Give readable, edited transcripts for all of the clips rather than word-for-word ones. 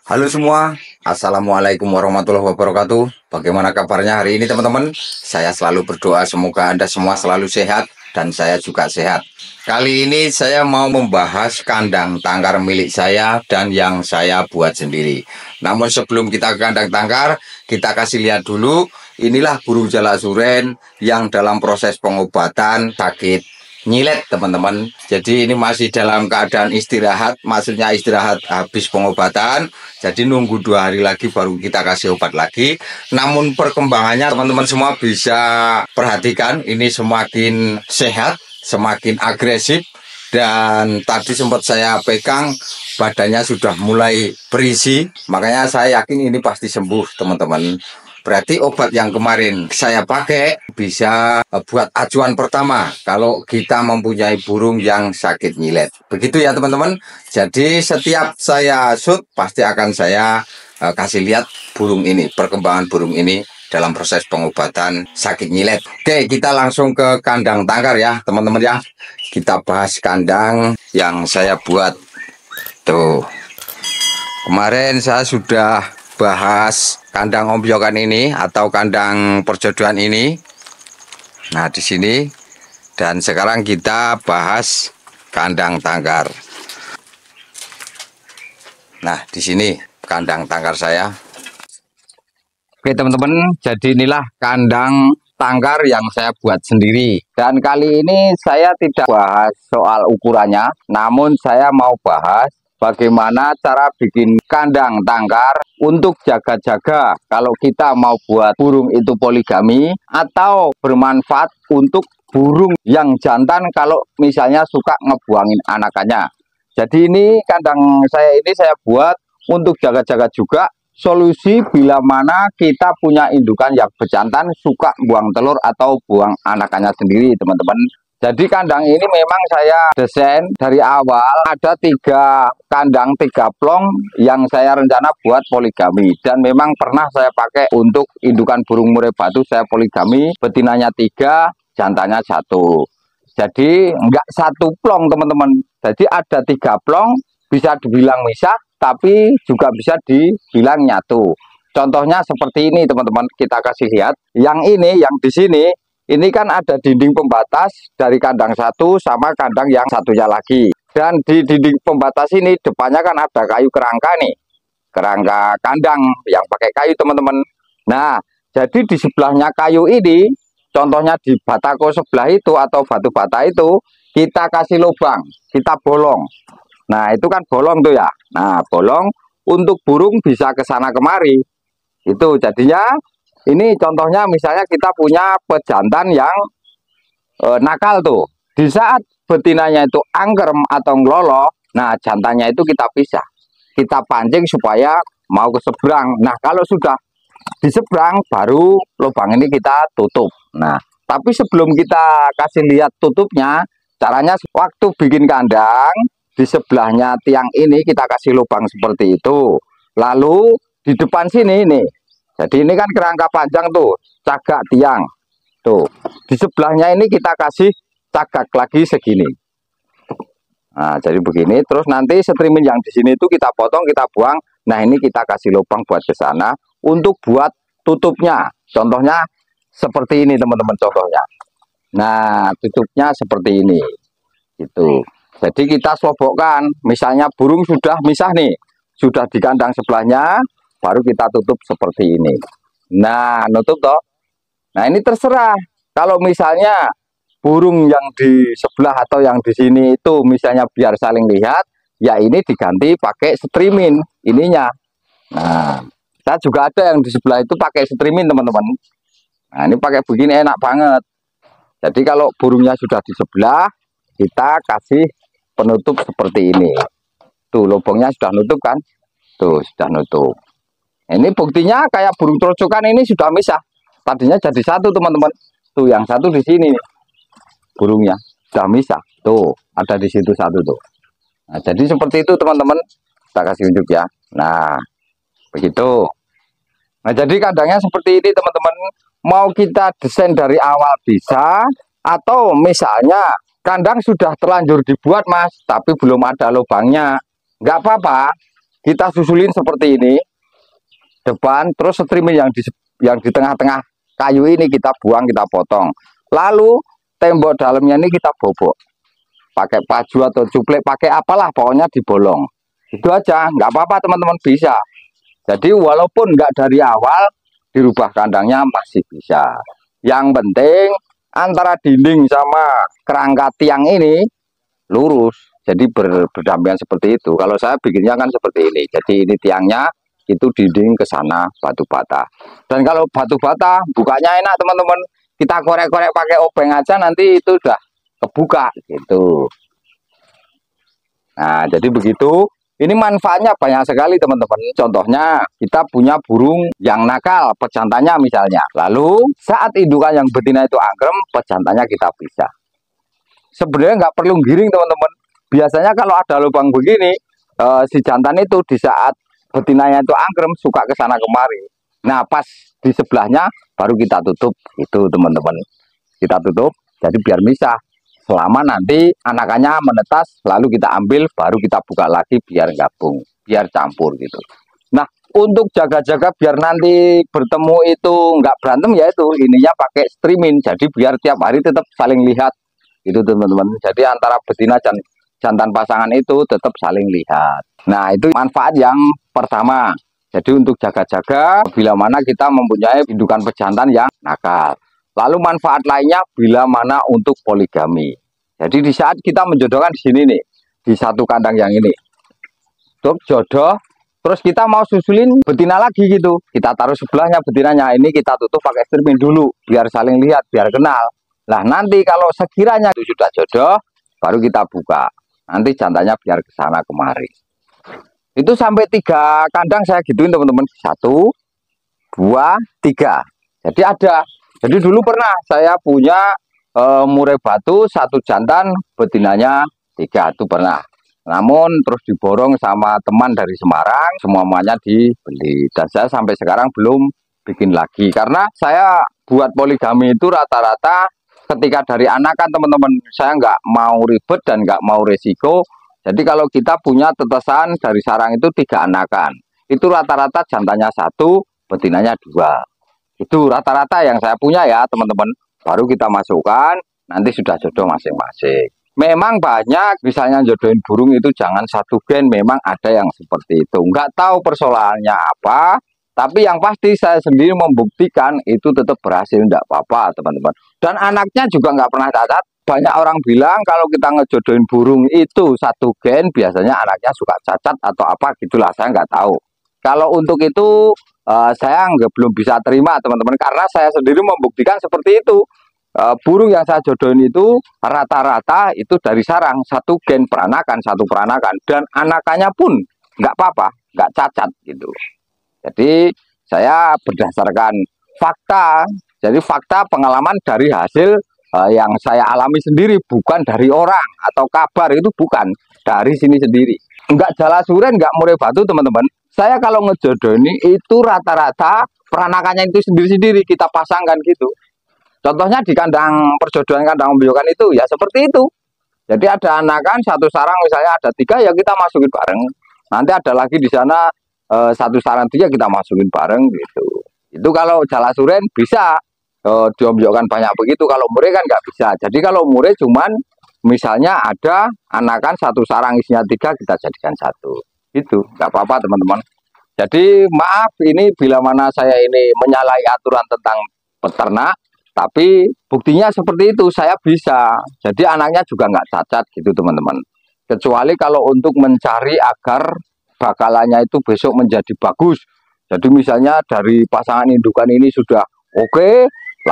Halo semua, Assalamualaikum warahmatullahi wabarakatuh. Bagaimana kabarnya hari ini teman-teman? Saya selalu berdoa semoga Anda semua selalu sehat dan saya juga sehat. Kali ini saya mau membahas kandang tangkar milik saya dan yang saya buat sendiri. Namun sebelum kita ke kandang tangkar, kita kasih lihat dulu. Inilah burung jalak suren yang dalam proses pengobatan sakit nyilet teman-teman. Jadi ini masih dalam keadaan istirahat, maksudnya istirahat habis pengobatan. Jadi nunggu 2 hari lagi baru kita kasih obat lagi. Namun perkembangannya teman-teman semua bisa perhatikan, ini semakin sehat, semakin agresif. Dan tadi sempat saya pegang, badannya sudah mulai berisi. Makanya saya yakin ini pasti sembuh teman-teman. Berarti obat yang kemarin saya pakai bisa buat acuan pertama kalau kita mempunyai burung yang sakit nyilet. Begitu ya teman-teman. Jadi setiap saya shoot pasti akan saya kasih lihat burung ini, perkembangan burung ini dalam proses pengobatan sakit nyilet. Oke, kita langsung ke kandang tangkar ya teman-teman ya. Kita bahas kandang yang saya buat. Tuh. Kemarin saya sudah bahas kandang ombyokan ini atau kandang perjodohan ini. Nah, di sini dan sekarang kita bahas kandang tangkar. Nah, di sini kandang tangkar saya. Oke, teman-teman, jadi inilah kandang tangkar yang saya buat sendiri. Dan kali ini saya tidak bahas soal ukurannya, namun saya mau bahas bagaimana cara bikin kandang tangkar untuk jaga-jaga kalau kita mau buat burung itu poligami atau bermanfaat untuk burung yang jantan kalau misalnya suka ngebuangin anakannya. Jadi ini kandang saya ini saya buat untuk jaga-jaga juga solusi bila mana kita punya indukan yang bejantan suka buang telur atau buang anakannya sendiri teman-teman. Jadi kandang ini memang saya desain dari awal ada 3 kandang 3 plong yang saya rencana buat poligami. Dan memang pernah saya pakai untuk indukan burung murai batu saya poligami, betinanya 3, jantannya 1. Jadi enggak 1 plong teman-teman. Jadi ada 3 plong bisa dibilang misah, tapi juga bisa dibilang nyatu. Contohnya seperti ini teman-teman, kita kasih lihat. Yang ini, yang di sini. Ini kan ada dinding pembatas dari kandang 1 sama kandang yang satunya lagi. Dan di dinding pembatas ini depannya kan ada kayu kerangka nih. Kerangka kandang yang pakai kayu teman-teman. Nah, jadi di sebelahnya kayu ini, contohnya di batako sebelah itu atau batu bata itu, kita kasih lubang, kita bolong. Nah, itu kan bolong tuh ya. Nah, bolong untuk burung bisa ke sana kemari. Itu jadinya ini contohnya misalnya kita punya pejantan yang nakal tuh. Di saat betinanya itu angkerem atau ngelolo, nah jantannya itu kita pisah. Kita pancing supaya mau ke seberang. Nah, kalau sudah di seberang baru lubang ini kita tutup. Nah, tapi sebelum kita kasih lihat tutupnya, caranya waktu bikin kandang di sebelahnya tiang ini kita kasih lubang seperti itu. Lalu di depan sini nih. Jadi ini kan kerangka panjang tuh, cagak tiang. Tuh, di sebelahnya ini kita kasih cagak lagi segini. Nah, jadi begini. Terus nanti streaming yang di sini itu kita potong, kita buang. Nah, ini kita kasih lubang buat ke sana untuk buat tutupnya. Contohnya seperti ini, teman-teman, contohnya. Nah, tutupnya seperti ini. Gitu. Jadi kita slobokkan. Misalnya burung sudah misah nih, sudah di kandang sebelahnya, baru kita tutup seperti ini. Nah, nutup toh. Nah, ini terserah. Kalau misalnya burung yang di sebelah atau yang di sini itu misalnya biar saling lihat, ya ini diganti pakai streaming ininya. Nah, saya juga ada yang di sebelah itu pakai streaming teman-teman. Nah, ini pakai begini enak banget. Jadi kalau burungnya sudah di sebelah, kita kasih penutup seperti ini. Tuh, lubangnya sudah nutup kan? Tuh, sudah nutup. Ini buktinya kayak burung trojokan ini sudah misah. Tadinya jadi 1 teman-teman. Tuh yang 1 di sini nih. Burungnya sudah misah. Tuh ada di situ 1 tuh. Nah, jadi seperti itu teman-teman. Kita kasih unjuk ya. Nah begitu. Nah jadi kandangnya seperti ini teman-teman. Mau kita desain dari awal bisa. Atau misalnya kandang sudah terlanjur dibuat mas, tapi belum ada lubangnya. Nggak apa-apa. kita susulin seperti ini, depan, terus streaming yang di tengah-tengah kayu ini kita buang, kita potong. Lalu tembok dalamnya ini kita bobok, pakai paju atau cuplek, pakai apalah, pokoknya dibolong. Itu aja, nggak apa-apa teman-teman, bisa. Jadi walaupun nggak dari awal dirubah kandangnya masih bisa. Yang penting antara dinding sama kerangka tiang ini lurus, jadi berdampingan seperti itu. Kalau saya bikinnya kan seperti ini, jadi ini tiangnya, itu dinding ke sana batu bata. Dan kalau batu bata bukanya enak teman-teman, kita korek-korek pakai obeng aja, nanti itu udah kebuka gitu. Nah jadi begitu. Ini manfaatnya banyak sekali teman-teman. Contohnya kita punya burung yang nakal, pejantannya misalnya. Lalu saat indukan yang betina itu angkrem, pejantannya kita bisa. Sebenarnya nggak perlu giring teman-teman. Biasanya kalau ada lubang begini, si jantan itu di saat betinanya itu angkrem suka ke sana kemari. Nah pas di sebelahnya baru kita tutup itu teman-teman. Kita tutup jadi biar misah. Selama nanti anakannya menetas, lalu kita ambil, baru kita buka lagi biar gabung, biar campur gitu. Nah, untuk jaga-jaga biar nanti bertemu itu nggak berantem ya itu, ininya pakai streaming. Jadi biar tiap hari tetap saling lihat, itu teman-teman. Jadi antara betina dan jantan pasangan itu tetap saling lihat. Nah, itu manfaat yang pertama. Jadi untuk jaga-jaga bila mana kita mempunyai indukan pejantan yang nakal. Lalu manfaat lainnya bila mana untuk poligami. Jadi di saat kita menjodohkan di sini nih, di satu kandang yang ini, untuk jodoh, terus kita mau susulin betina lagi gitu, kita taruh sebelahnya betinanya, ini kita tutup pakai streaming dulu, biar saling lihat, biar kenal. Nah nanti kalau sekiranya itu sudah jodoh, baru kita buka. Nanti jantannya biar ke sana kemari. Itu sampai 3 kandang saya gituin teman-teman, 1, 2, 3. Jadi ada. Jadi dulu pernah saya punya murai batu 1 jantan, betinanya 3, itu pernah. Namun terus diborong sama teman dari Semarang, semuanya dibeli. Dan saya sampai sekarang belum bikin lagi. Karena saya buat poligami itu rata-rata ketika dari anakan teman-teman. Saya nggak mau ribet dan nggak mau resiko. Jadi kalau kita punya tetesan dari sarang itu 3 anakan. Itu rata-rata jantannya 1, betinanya 2. Itu rata-rata yang saya punya ya teman-teman. Baru kita masukkan, nanti sudah jodoh masing-masing. Memang banyak, misalnya jodohin burung itu jangan 1 gen, memang ada yang seperti itu. Nggak tahu persoalannya apa, tapi yang pasti saya sendiri membuktikan itu tetap berhasil, nggak apa-apa teman-teman. Dan anaknya juga nggak pernah cacat. Banyak orang bilang kalau kita ngejodohin burung itu 1 gen, biasanya anaknya suka cacat atau apa gitulah, saya nggak tahu. Kalau untuk itu saya belum bisa terima teman-teman, karena saya sendiri membuktikan seperti itu. Burung yang saya jodohin itu rata-rata itu dari sarang 1 gen peranakan, 1 peranakan, dan anakannya pun nggak apa-apa, nggak cacat gitu. Jadi saya berdasarkan fakta, jadi fakta pengalaman dari hasil yang saya alami sendiri, bukan dari orang atau kabar, itu bukan dari sini sendiri. Nggak jalasuren, nggak murai batu teman-teman. Saya kalau ngejodohin itu rata-rata peranakannya itu sendiri-sendiri kita pasangkan gitu. Contohnya di kandang perjodohan, kandang pembiyokan itu ya seperti itu. Jadi ada anakan 1 sarang misalnya ada 3, ya kita masukin bareng. Nanti ada lagi di sana 1 sarang 3 kita masukin bareng gitu. Itu kalau jalasuren bisa diombyokan banyak begitu. Kalau murai kan nggak bisa. Jadi kalau murai cuman misalnya ada anakan 1 sarang isinya 3, kita jadikan 1. Itu nggak apa-apa teman-teman. Jadi maaf ini bila mana saya ini menyalahi aturan tentang peternak, tapi buktinya seperti itu, saya bisa. Jadi anaknya juga nggak cacat gitu teman-teman. Kecuali kalau untuk mencari agar bakalannya itu besok menjadi bagus. Jadi misalnya dari pasangan indukan ini sudah oke,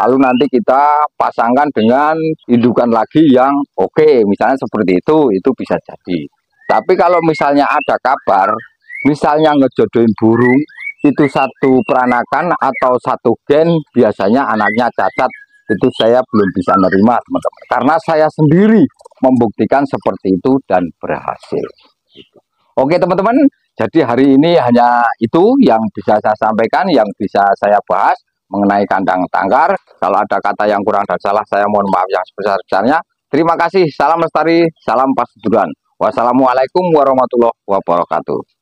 lalu nanti kita pasangkan dengan indukan lagi yang oke, misalnya seperti itu bisa jadi. Tapi kalau misalnya ada kabar, misalnya ngejodohin burung, itu 1 peranakan atau 1 gen, biasanya anaknya cacat, itu saya belum bisa nerima teman-teman. Karena saya sendiri membuktikan seperti itu dan berhasil. Oke teman-teman, jadi hari ini hanya itu yang bisa saya sampaikan, yang bisa saya bahas mengenai kandang tangkar. Kalau ada kata yang kurang dan salah, saya mohon maaf yang sebesar-besarnya. Terima kasih, salam lestari, salam paseduluran. Wassalamualaikum warahmatullahi wabarakatuh.